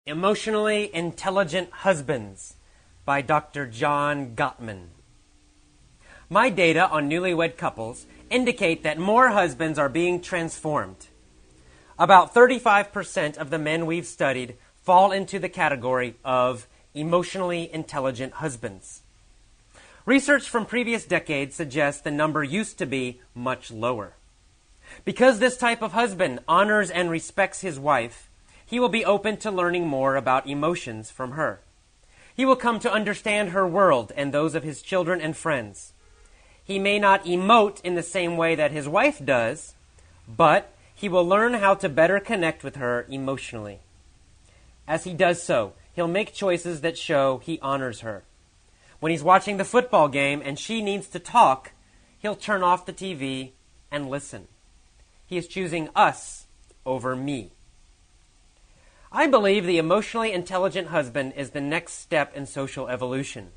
Emotionally Intelligent Husbands by Dr. John Gottman. My data on newlywed couples indicate that more husbands are being transformed. About 35% of the men we've studied fall into the category of emotionally intelligent husbands. Research from previous decades suggests the number used to be much lower. Because this type of husband honors and respects his wife, he will be open to learning more about emotions from her. He will come to understand her world and those of his children and friends. He may not emote in the same way that his wife does, but he will learn how to better connect with her emotionally. As he does so, he'll make choices that show he honors her. When he's watching the football game and she needs to talk, he'll turn off the TV and listen. He is choosing us over me. I believe the emotionally intelligent husband is the next step in social evolution.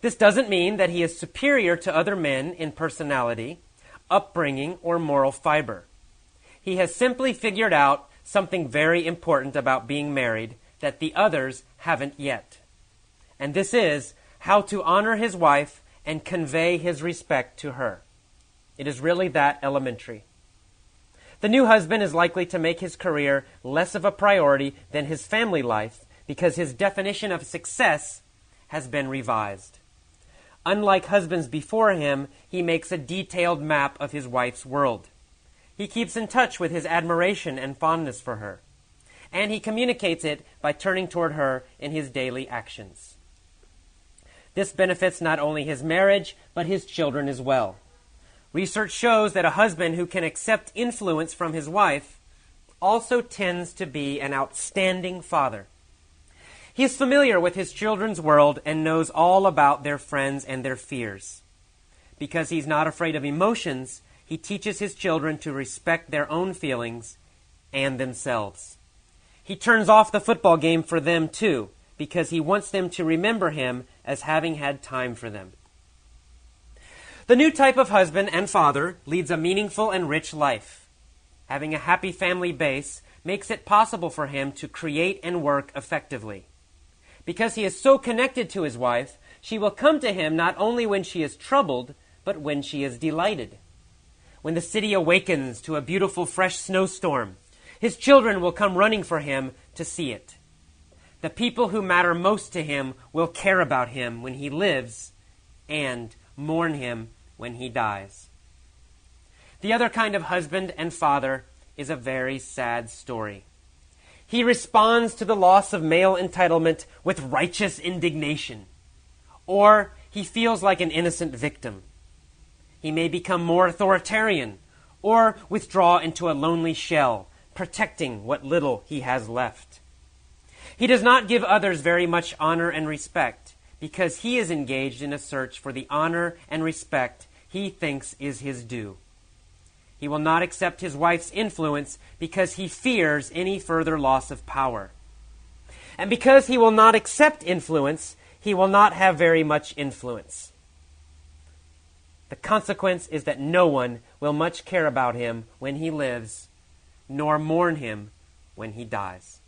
This doesn't mean that he is superior to other men in personality, upbringing, or moral fiber. He has simply figured out something very important about being married that the others haven't yet. And this is how to honor his wife and convey his respect to her. It is really that elementary. The new husband is likely to make his career less of a priority than his family life because his definition of success has been revised. Unlike husbands before him, he makes a detailed map of his wife's world. He keeps in touch with his admiration and fondness for her, and he communicates it by turning toward her in his daily actions. This benefits not only his marriage, but his children as well. Research shows that a husband who can accept influence from his wife also tends to be an outstanding father. He is familiar with his children's world and knows all about their friends and their fears. Because he's not afraid of emotions, he teaches his children to respect their own feelings and themselves. He turns off the football game for them too, because he wants them to remember him as having had time for them. The new type of husband and father leads a meaningful and rich life. Having a happy family base makes it possible for him to create and work effectively. Because he is so connected to his wife, she will come to him not only when she is troubled, but when she is delighted. When the city awakens to a beautiful fresh snowstorm, his children will come running for him to see it. The people who matter most to him will care about him when he lives and mourn him when he dies. The other kind of husband and father is a very sad story. He responds to the loss of male entitlement with righteous indignation, or he feels like an innocent victim. He may become more authoritarian or withdraw into a lonely shell, protecting what little he has left. He does not give others very much honor and respect, because he is engaged in a search for the honor and respect he thinks is his due. He will not accept his wife's influence because he fears any further loss of power. And because he will not accept influence, he will not have very much influence. The consequence is that no one will much care about him when he lives, nor mourn him when he dies.